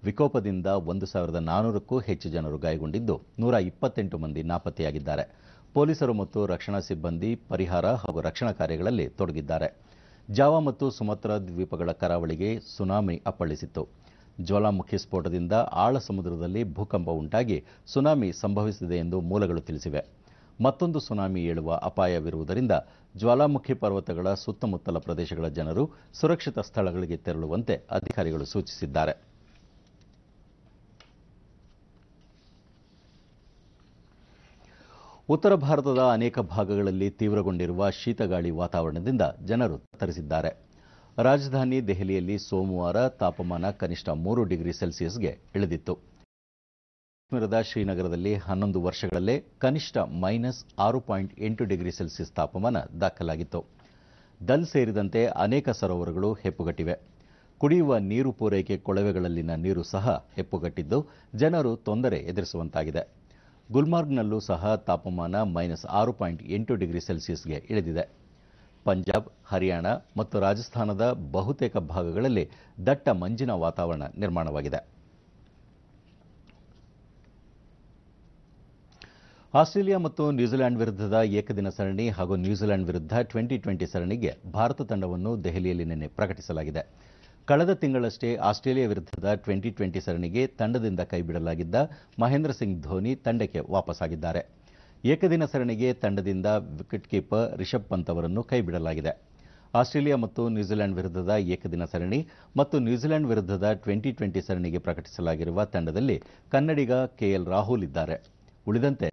ವಿಕೋಪದಿಂದ 1,400ಕ್ಕೂ ಹೆಚ್ಚು ಜನರು ಗಾಯಗೊಂಡಿದ್ದು 128 ಮಂದಿ ನಾಪತ್ತೆಯಾಗಿದ್ದಾರೆ. ಪೊಲೀಸರು ಮತ್ತು ರಕ್ಷಣಾ ಸಿಬ್ಬಂದಿ ಪರಿಹಾರ ಹಾಗೂ ರಕ್ಷಣಾ ಕಾರ್ಯಗಳಲ್ಲಿ ತೊಡಗಿದ್ದಾರೆ. ಜಾವಾ ಮತ್ತು ಸುಮತ್ರಾ ದ್ವೀಪಗಳ ಕರಾವಳಿಗೆ ಸುನಾಮಿ ಅಪ್ಪಳಿಸಿತ್ತು. ಜ್ವಾಲಾಮುಖಿ ಸ್ಫೋಟದಿಂದ ಆಳ ಸಮುದ್ರದಲ್ಲಿ ಭೂಕಂಪ ಉಂಟಾಗಿ ಸುನಾಮಿ ಸಂಭವಿಸಿದೆ ಎಂದು ಮೂಲಗಳು ತಿಳಿಸಿವೆ. ಮತ್ತೊಂದು ಸುನಾಮಿ ಏಳುವ ಅಪಾಯವಿರುವುದರಿಂದ ಜ್ವಾಲಾಮುಖಿ ಪರ್ವತಗಳ ಸುತ್ತಮುತ್ತಲ ಪ್ರದೇಶಗಳ ಜನರು ಸುರಕ್ಷಿತ ಸ್ಥಳಗಳಿಗೆ ತೆರಳುವಂತೆ ಅಧಿಕಾರಿಗಳು ಸೂಚಿಸಿದ್ದಾರೆ. ಉತ್ತರ ಭಾರತದ ಅನೇಕ ಭಾಗಗಳಲ್ಲಿ ತೀವ್ರಗೊಂಡಿರುವ ಶೀತಗಾಳಿ ವಾತಾವರಣದಿಂದ ಜನರು ತತ್ತರಿಸಿದ್ದಾರೆ. ರಾಜಧಾನಿ ದೆಹಲಿಯಲ್ಲಿ ಸೋಮವಾರ ತಾಪಮಾನ ಕನಿಷ್ಠ 3 ಡಿಗ್ರಿ ಸೆಲ್ಸಿಯಸ್ಗೆ ಇಳಿದಿತ್ತು. ಕಾಶ್ಮೀರದ ಶ್ರೀನಗರದಲ್ಲಿ 11 ವರ್ಷಗಳಲ್ಲೇ ಕನಿಷ್ಠ -6.8 ಡಿಗ್ರಿ ಸೆಲ್ಸಿಯಸ್ ತಾಪಮಾನ ದಾಖಲಾಗಿತ್ತು. ದಲ್ ಸೇರಿದಂತೆ ಅನೇಕ ಸರೋವರಗಳು ಹೆಪ್ಪುಗಟ್ಟಿವೆ. ಕುಡಿಯುವ ನೀರು ಪೂರೈಕೆ ಕೊಳವೆಗಳಲ್ಲಿನ ನೀರು ಸಹ ಹೆಪ್ಪುಗಟ್ಟಿದ್ದು ಜನರು ತೊಂದರೆ ಎದುರಿಸುವಂತಾಗಿದೆ. ಗುಲ್ಮಾರ್ಗ್ನಲ್ಲೂ ಸಹ ತಾಪಮಾನ -6.8 ಡಿಗ್ರಿ ಸೆಲ್ಸಿಯಸ್ಗೆ ಇಳಿದಿದೆ. ಪಂಜಾಬ್, ಹರಿಯಾಣ ಮತ್ತು ರಾಜಸ್ಥಾನದ ಬಹುತೇಕ ಭಾಗಗಳಲ್ಲಿ ದಟ್ಟ ಮಂಜಿನ ವಾತಾವರಣ ನಿರ್ಮಾಣವಾಗಿದೆ. ಆಸ್ಟ್ರೇಲಿಯಾ ಮತ್ತು ನ್ಯೂಜಿಲೆಂಡ್ ವಿರುದ್ಧದ ಏಕದಿನ ಸರಣಿ ಹಾಗೂ ನ್ಯೂಜಿಲೆಂಡ್ ವಿರುದ್ಧ T20 ಸರಣಿಗೆ ಭಾರತ ತಂಡವನ್ನು ದೆಹಲಿಯಲ್ಲಿ ನಿನ್ನೆ ಪ್ರಕಟಿಸಲಾಗಿದೆ. ಕಳೆದ ತಿಂಗಳಷ್ಟೇ ಆಸ್ಟ್ರೇಲಿಯಾ ವಿರುದ್ಧದ T20 ಸರಣಿಗೆ ತಂಡದಿಂದ ಕೈಬಿಡಲಾಗಿದ್ದ ಮಹೇಂದ್ರ ಸಿಂಗ್ ಧೋನಿ ತಂಡಕ್ಕೆ ವಾಪಸ್ಸಾಗಿದ್ದಾರೆ. ಏಕದಿನ ಸರಣಿಗೆ ತಂಡದಿಂದ ವಿಕೆಟ್ ಕೀಪರ್ ರಿಷಬ್ ಪಂತ್ ಅವರನ್ನು ಕೈಬಿಡಲಾಗಿದೆ. ಆಸ್ಟ್ರೇಲಿಯಾ ಮತ್ತು ನ್ಯೂಜಿಲೆಂಡ್ ವಿರುದ್ಧದ ಏಕದಿನ ಸರಣಿ ಮತ್ತು ನ್ಯೂಜಿಲೆಂಡ್ ವಿರುದ್ಧದ T20 ಸರಣಿಗೆ ಪ್ರಕಟಿಸಲಾಗಿರುವ ತಂಡದಲ್ಲಿ ಕನ್ನಡಿಗ KL ರಾಹುಲ್ ಇದ್ದಾರೆ. ಉಳಿದಂತೆ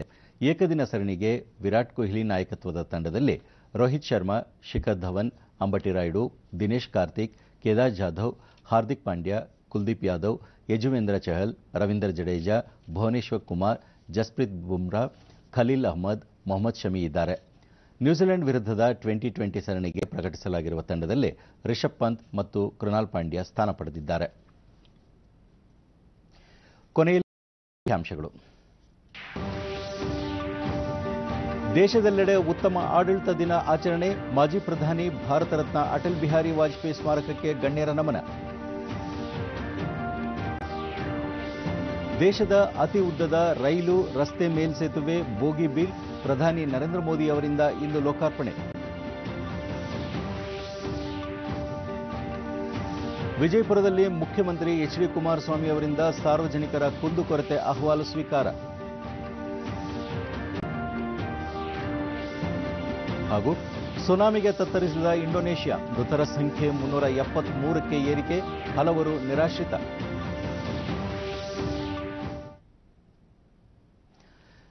ಏಕದಿನ ಸರಣಿಗೆ ವಿರಾಟ್ ಕೊಹ್ಲಿ ನಾಯಕತ್ವದ ತಂಡದಲ್ಲಿ ರೋಹಿತ್ ಶರ್ಮಾ, ಶಿಖರ್ ಧವನ್, ಅಂಬಟಿ ರಾಯುಡು, ದಿನೇಶ್ ಕಾರ್ತಿಕ್, ಕೇದಾರ್ ಜಾಧವ್, ಹಾರ್ದಿಕ್ ಪಾಂಡ್ಯ, ಕುಲ್ದೀಪ್ ಯಾದವ್, ಯಜುವೇಂದ್ರ ಚಹಲ್, ರವೀಂದ್ರ ಜಡೇಜಾ, ಭುವನೇಶ್ವರ್ ಕುಮಾರ್, ಜಸ್ಪ್ರೀತ್ ಬುಮ್ರಾ, ಖಲೀಲ್ ಅಹ್ಮದ್, ಮೊಹಮ್ಮದ್ ಶಮಿ ಇದ್ದಾರೆ. ನ್ಯೂಜಿಲೆಂಡ್ ವಿರುದ್ಧದ T20 ಸರಣಿಗೆ ಪ್ರಕಟಿಸಲಾಗಿರುವ ತಂಡದಲ್ಲಿ ರಿಷಬ್ ಪಂತ್ ಮತ್ತು ಕೃನಾಲ್ ಪಾಂಡ್ಯ ಸ್ಥಾನ ಪಡೆದಿದ್ದಾರೆ. ಕೊನೆಯಲ್ಲಿ ಅಂಶಗಳು. ದೇಶದೆಲ್ಲೆಡೆ ಉತ್ತಮ ಆಡಳಿತ ದಿನ ಆಚರಣೆ. ಮಾಜಿ ಪ್ರಧಾನಿ ಭಾರತ ರತ್ನ ಅಟಲ್ ಬಿಹಾರಿ ವಾಜಪೇಯಿ ಸ್ಮಾರಕಕ್ಕೆ ಗಣ್ಯರ ನಮನ. ದೇಶದ ಅತಿ ಉದ್ದದ ರೈಲು, ರಸ್ತೆ ಮೇಲ್ಸೇತುವೆ ಬೋಗಿ ಬಿಲ್ ಪ್ರಧಾನಿ ನರೇಂದ್ರ ಮೋದಿ ಅವರಿಂದ ಇಂದು ಲೋಕಾರ್ಪಣೆ. ವಿಜಯಪುರದಲ್ಲಿ ಮುಖ್ಯಮಂತ್ರಿ HD ಕುಮಾರಸ್ವಾಮಿ ಅವರಿಂದ ಸಾರ್ವಜನಿಕರ ಕುಂದುಕೊರತೆ ಅಹವಾಲು ಸ್ವೀಕಾರ. ಹಾಗೂ ಸುನಾಮಿಗೆ ತತ್ತರಿಸಿದ ಇಂಡೋನೇಷ್ಯಾ, ಮೃತರ ಸಂಖ್ಯೆ 373ಕ್ಕೆ ಏರಿಕೆ, ಹಲವರು ನಿರಾಶ್ರಿತ.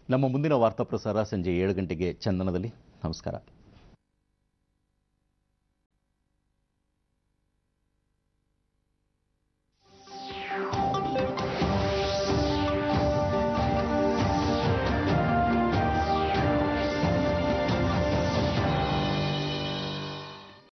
ನಮ್ಮ ಮುಂದಿನ ವಾರ್ತಾ ಪ್ರಸಾರ ಸಂಜೆ 7 ಗಂಟೆಗೆ ಚಂದನದಲ್ಲಿ. ನಮಸ್ಕಾರ.